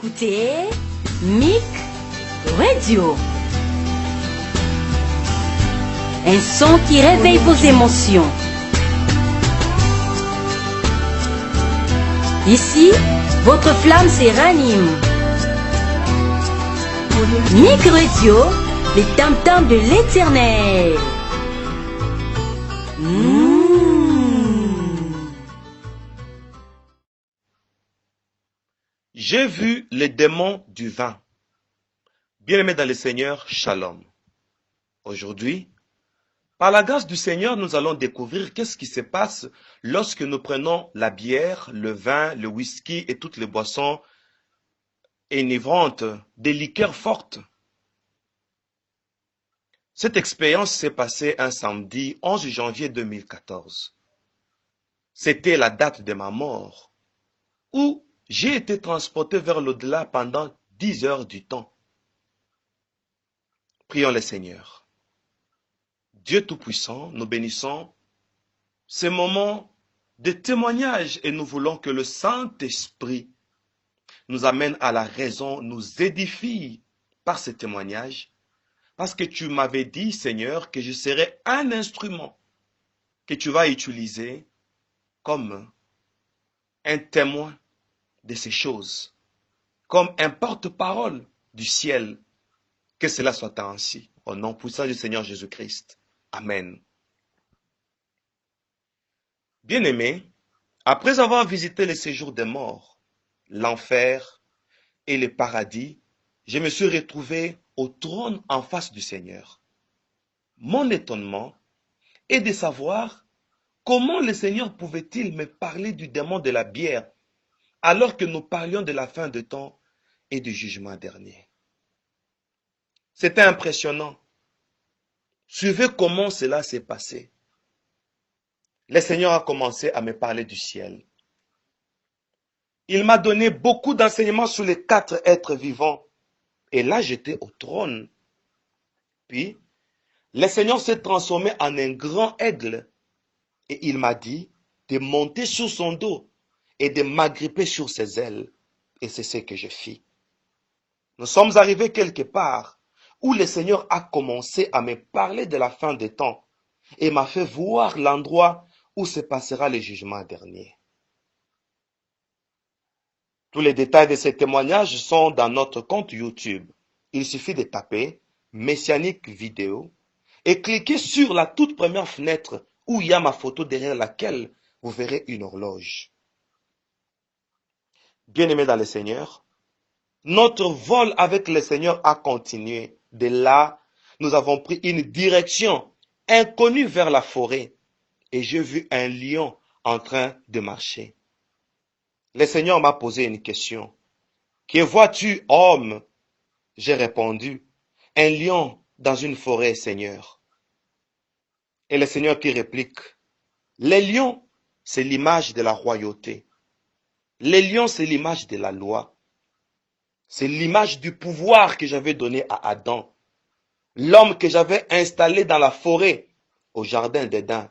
écoutez Mic Radio. Un son qui réveille vos émotions. Ici, votre flamme se ranime. Mic Radio, les tam-tams de l'éternel. J'ai vu les démons du vin. Bien-aimés dans le Seigneur, shalom. Aujourd'hui, par la grâce du Seigneur, nous allons découvrir qu'est-ce qui se passe lorsque nous prenons la bière, le vin, le whisky et toutes les boissons enivrantes, des liqueurs fortes. Cette expérience s'est passée un samedi 11 janvier 2014. C'était la date de ma mort, où j'ai été transporté vers l'au-delà pendant 10 heures du temps. Prions le Seigneur. Dieu Tout-Puissant, nous bénissons ces moments de témoignage et nous voulons que le Saint-Esprit nous amène à la raison, nous édifie par ces témoignages, parce que tu m'avais dit, Seigneur, que je serais un instrument que tu vas utiliser comme un témoin de ces choses, comme un porte-parole du ciel. Que cela soit ainsi. Au nom puissant du Seigneur Jésus-Christ. Amen. Bien-aimés, après avoir visité le séjour des morts, l'enfer et le paradis, je me suis retrouvé au trône en face du Seigneur. Mon étonnement est de savoir comment le Seigneur pouvait-il me parler du démon de la bière alors que nous parlions de la fin de temps et du jugement dernier. C'était impressionnant. Suivez comment cela s'est passé. Le Seigneur a commencé à me parler du ciel. Il m'a donné beaucoup d'enseignements sur les 4 êtres vivants. Et là, j'étais au trône. Puis, le Seigneur s'est transformé en un grand aigle. Et il m'a dit de monter sur son dos et de m'agripper sur ses ailes. Et c'est ce que je fis. Nous sommes arrivés quelque part où le Seigneur a commencé à me parler de la fin des temps et m'a fait voir l'endroit où se passera le jugement dernier. Tous les détails de ces témoignages sont dans notre compte YouTube. Il suffit de taper Messianique Vidéo et cliquer sur la toute première fenêtre où il y a ma photo derrière laquelle vous verrez une horloge. Bien-aimés dans le Seigneur, notre vol avec le Seigneur a continué. De là, nous avons pris une direction inconnue vers la forêt et j'ai vu un lion en train de marcher. Le Seigneur m'a posé une question. Que vois-tu, homme? J'ai répondu, un lion dans une forêt, Seigneur. Et le Seigneur qui réplique, les lions, c'est l'image de la royauté. Les lions, c'est l'image de la loi. C'est l'image du pouvoir que j'avais donné à Adam, l'homme que j'avais installé dans la forêt, au jardin d'Éden.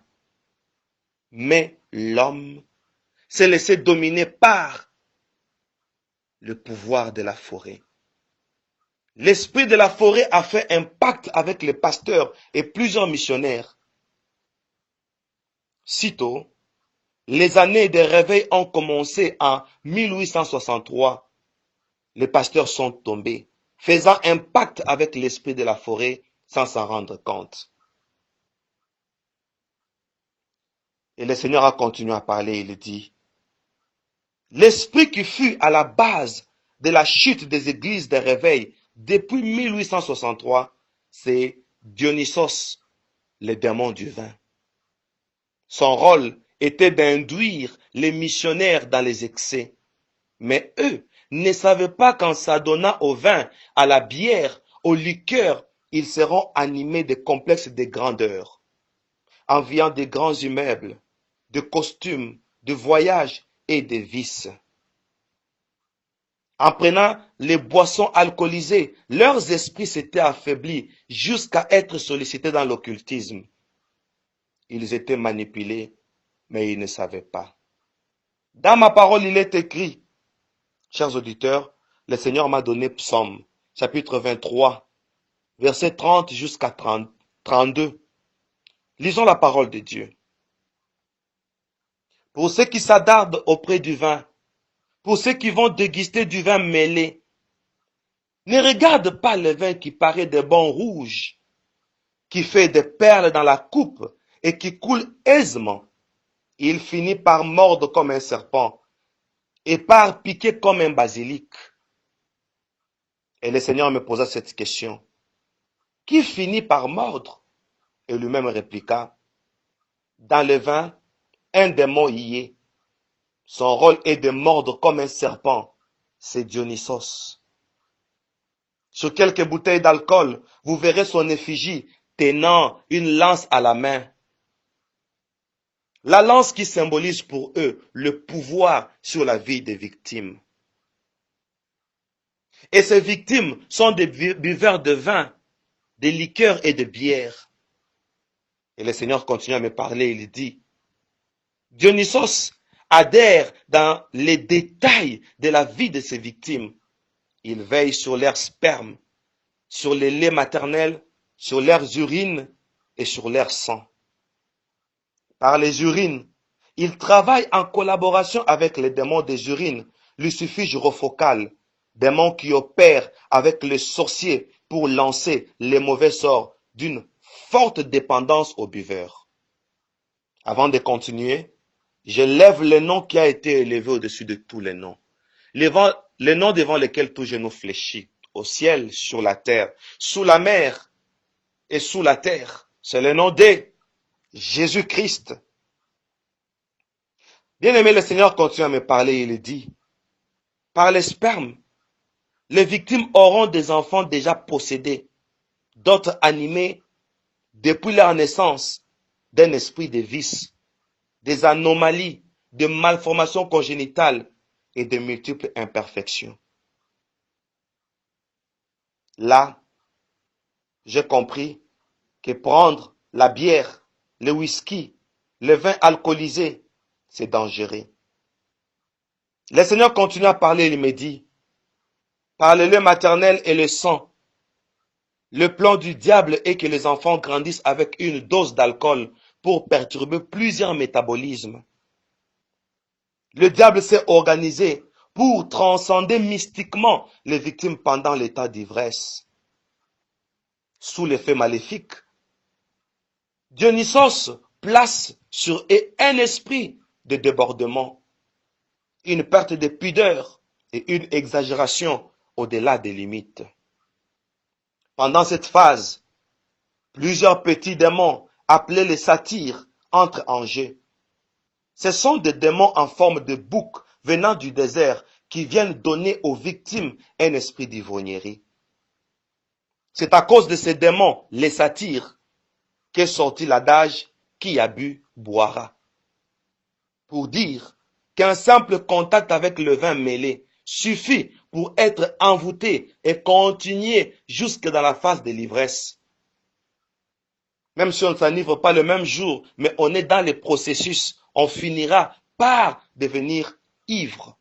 Mais l'homme s'est laissé dominer par le pouvoir de la forêt. L'esprit de la forêt a fait un pacte avec les pasteurs et plusieurs missionnaires. Sitôt, les années de réveil ont commencé en 1863. Les pasteurs sont tombés, faisant un pacte avec l'esprit de la forêt sans s'en rendre compte. Et le Seigneur a continué à parler, il dit, l'esprit qui fut à la base de la chute des églises de réveil depuis 1863, c'est Dionysos, le démon du vin. Son rôle était d'induire les missionnaires dans les excès. Mais eux ne savaient pas qu'en s'adonnant au vin, à la bière, aux liqueurs, ils seront animés de complexes de grandeur, enviant de grands immeubles, de costumes, de voyages et de vices. En prenant les boissons alcoolisées, leurs esprits s'étaient affaiblis jusqu'à être sollicités dans l'occultisme. Ils étaient manipulés, mais ils ne savaient pas. Dans ma parole, il est écrit, chers auditeurs, le Seigneur m'a donné Psaume, chapitre 23, verset 30 jusqu'à 32. Lisons la parole de Dieu. Pour ceux qui s'attardent auprès du vin, pour ceux qui vont déguster du vin mêlé, ne regarde pas le vin qui paraît de bon rouge, qui fait des perles dans la coupe et qui coule aisément. Il finit par mordre comme un serpent et par piquer comme un basilic. Et le Seigneur me posa cette question. Qui finit par mordre? Et lui-même répliqua, dans le vin, un démon y est. Son rôle est de mordre comme un serpent. C'est Dionysos. Sur quelques bouteilles d'alcool, vous verrez son effigie tenant une lance à la main. La lance qui symbolise pour eux le pouvoir sur la vie des victimes. Et ces victimes sont des buveurs de vin, de liqueurs et de bière. Et le Seigneur continue à me parler, il dit, Dionysos adhère dans les détails de la vie de ses victimes. Il veille sur leur sperme, sur les laits maternels, sur leurs urines et sur leur sang. Par les urines, il travaille en collaboration avec les démons des urines, Lucifer gyrofocal, démon qui opère avec les sorciers pour lancer les mauvais sorts d'une forte dépendance aux buveurs. Avant de continuer, je lève le nom qui a été élevé au-dessus de tous les noms. Les noms devant lesquels tout genou fléchit, au ciel, sur la terre, sous la mer et sous la terre. C'est le nom de Jésus-Christ. Bien-aimé, le Seigneur continue à me parler, il dit, par les spermes, les victimes auront des enfants déjà possédés, d'autres animés depuis leur naissance d'un esprit de vice, des anomalies, de malformations congénitales et de multiples imperfections. Là, j'ai compris que prendre la bière, le whisky, le vin alcoolisé, c'est dangereux. Le Seigneur continue à parler, il me dit, par le lait maternel et le sang, le plan du diable est que les enfants grandissent avec une dose d'alcool pour perturber plusieurs métabolismes. Le diable s'est organisé pour transcender mystiquement les victimes pendant l'état d'ivresse. Sous l'effet maléfique, Dionysos place sur eux un esprit de débordement, une perte de pudeur et une exagération au-delà des limites. Pendant cette phase, plusieurs petits démons, appelés les satyres, entrent en jeu. Ce sont des démons en forme de bouc venant du désert qui viennent donner aux victimes un esprit d'ivrognerie. C'est à cause de ces démons, les satyres, qu'est sorti l'adage « qui a bu, boira ». Pour dire qu'un simple contact avec le vin mêlé suffit pour être envoûté et continuer jusque dans la phase de l'ivresse. Même si on ne s'enivre pas le même jour, mais on est dans les processus, on finira par devenir ivre.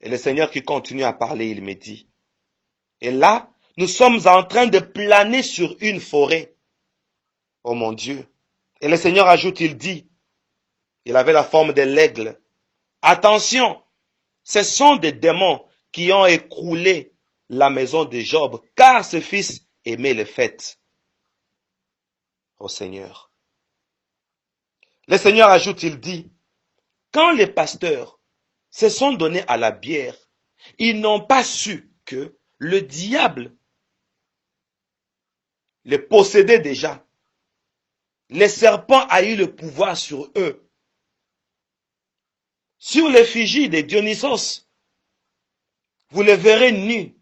Et le Seigneur qui continue à parler, il me dit, et là, nous sommes en train de planer sur une forêt. Oh mon Dieu. Et le Seigneur ajoute, il dit, il avait la forme de l'aigle. Attention, ce sont des démons qui ont écroulé la maison de Job, car ce fils aimait les fêtes. Oh Seigneur. Le Seigneur ajoute, il dit, quand les pasteurs se sont donnés à la bière, ils n'ont pas su que le diable les possédait déjà. Le serpent a eu le pouvoir sur eux. Sur l'effigie de Dionysos, vous le verrez nu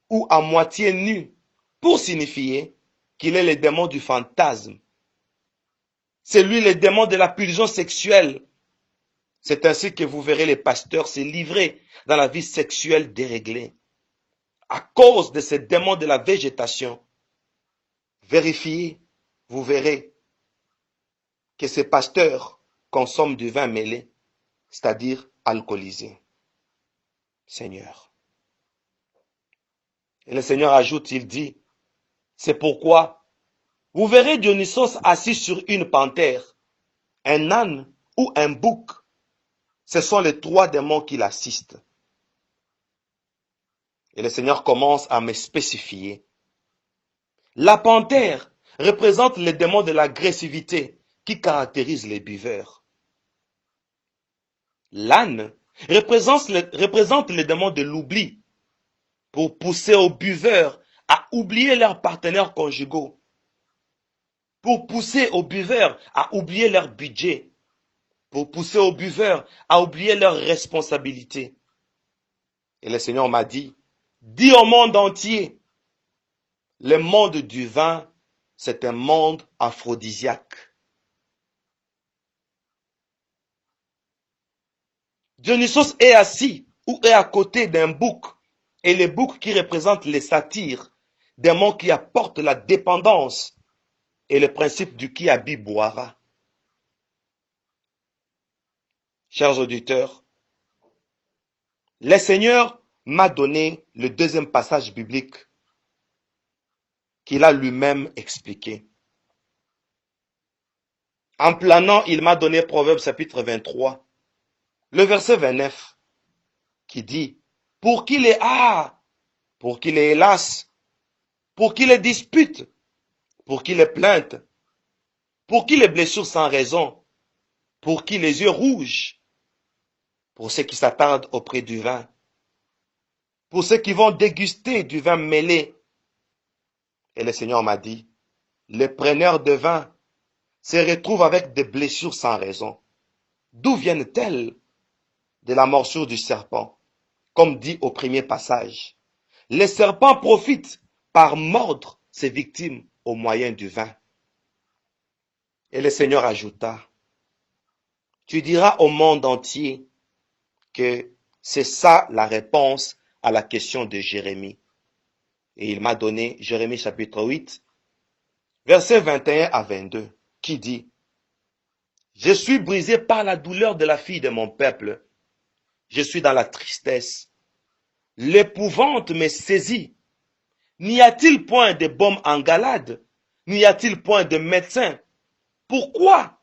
ou à moitié nu pour signifier qu'il est le démon du fantasme. C'est lui le démon de la pulsion sexuelle. C'est ainsi que vous verrez les pasteurs se livrer dans la vie sexuelle déréglée. À cause de ce démon de la végétation, vérifiez, vous verrez que ces pasteurs consomment du vin mêlé, c'est-à-dire alcoolisé. Seigneur. Et le Seigneur ajoute, il dit, c'est pourquoi vous verrez Dionysos assis sur une panthère, un âne ou un bouc. Ce sont les trois démons qui l'assistent. Et le Seigneur commence à me spécifier. La panthère représente les démons de l'agressivité qui caractérisent les buveurs. L'âne représente les démons de l'oubli pour pousser aux buveurs à oublier leurs partenaires conjugaux, pour pousser aux buveurs à oublier leur budget, pour pousser aux buveurs à oublier leurs responsabilités. Et le Seigneur m'a dit, dis au monde entier, le monde du vin, c'est un monde aphrodisiaque. Dionysos est assis ou est à côté d'un bouc, et le bouc qui représente les satyres, démons qui apportent la dépendance et le principe du qui habite boira. Chers auditeurs, le Seigneur m'a donné le deuxième passage biblique qu'il a lui-même expliqué. En planant, il m'a donné Proverbe chapitre 23, le verset 29, qui dit, pour qui les pour qui les hélas, pour qui les disputes, pour qui les plaintes, pour qui les blessures sans raison, pour qui les yeux rouges, pour ceux qui s'attardent auprès du vin, pour ceux qui vont déguster du vin mêlé. Et le Seigneur m'a dit, les preneurs de vin se retrouvent avec des blessures sans raison. D'où viennent-elles? De la morsure du serpent, comme dit au premier passage. Les serpents profitent par mordre ses victimes au moyen du vin. Et le Seigneur ajouta, tu diras au monde entier que c'est ça la réponse à la question de Jérémie. Et il m'a donné Jérémie chapitre 8, versets 21 à 22, qui dit, je suis brisé par la douleur de la fille de mon peuple. Je suis dans la tristesse. L'épouvante me saisit. N'y a-t-il point de baume en Galade? N'y a-t-il point de médecin? Pourquoi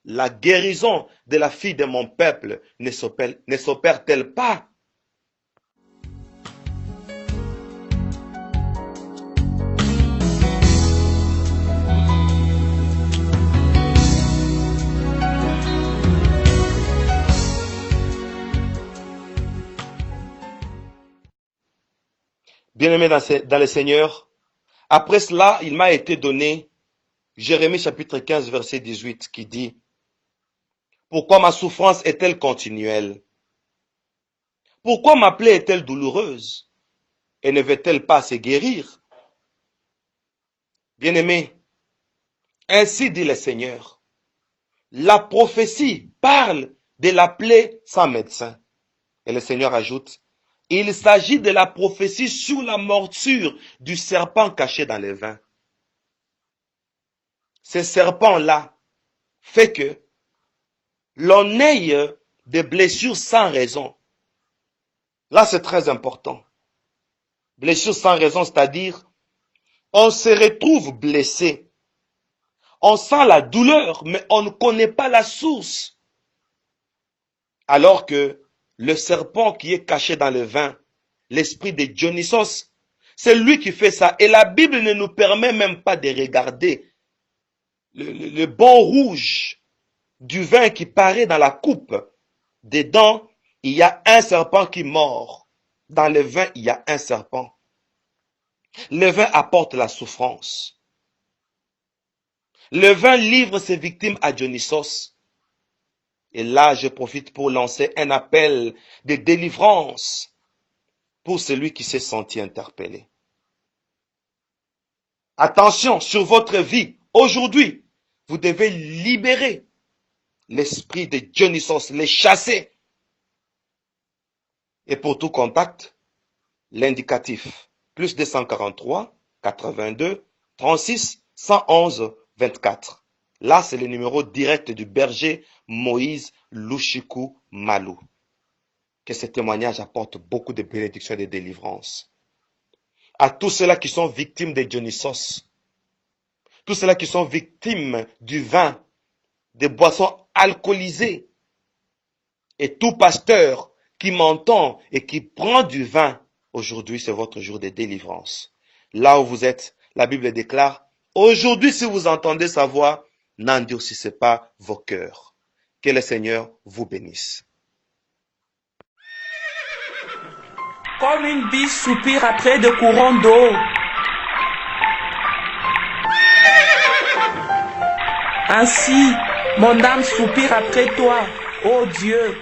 la guérison de la fille de mon peuple ne s'opère-t-elle pas? Bien-aimé dans le Seigneur, après cela, il m'a été donné Jérémie chapitre 15, verset 18, qui dit, pourquoi ma souffrance est-elle continuelle? Pourquoi ma plaie est-elle douloureuse? Et ne veut-elle pas se guérir? Bien-aimé, ainsi dit le Seigneur, la prophétie parle de la plaie sans médecin. Et le Seigneur ajoute, il s'agit de la prophétie sur la morsure du serpent caché dans le vin. Ce serpent-là fait que l'on ait des blessures sans raison. Là, c'est très important. Blessures sans raison, c'est-à-dire, on se retrouve blessé. On sent la douleur, mais on ne connaît pas la source. Alors que le serpent qui est caché dans le vin, l'esprit de Dionysos, c'est lui qui fait ça. Et la Bible ne nous permet même pas de regarder le bon rouge du vin qui paraît dans la coupe. Dedans, il y a un serpent qui mord. Dans le vin, il y a un serpent. Le vin apporte la souffrance. Le vin livre ses victimes à Dionysos. Et là, je profite pour lancer un appel de délivrance pour celui qui s'est senti interpellé. Attention sur votre vie. Aujourd'hui, vous devez libérer l'esprit de Dionysos, les chasser. Et pour tout contact, l'indicatif, plus 243, 82, 36, 111, 24. Là, c'est le numéro direct du berger Moïse Louchikou Malou. que ce témoignage apporte beaucoup de bénédictions et de délivrances. À tous ceux-là qui sont victimes de Dionysos, tous ceux-là qui sont victimes du vin, des boissons alcoolisées, et tout pasteur qui m'entend et qui prend du vin, aujourd'hui c'est votre jour de délivrance. Là où vous êtes, la Bible déclare, aujourd'hui si vous entendez sa voix, n'endurcissez pas vos cœurs. Que le Seigneur vous bénisse. Comme une biche soupire après de courants d'eau. Ainsi, mon âme soupire après toi, ô Dieu.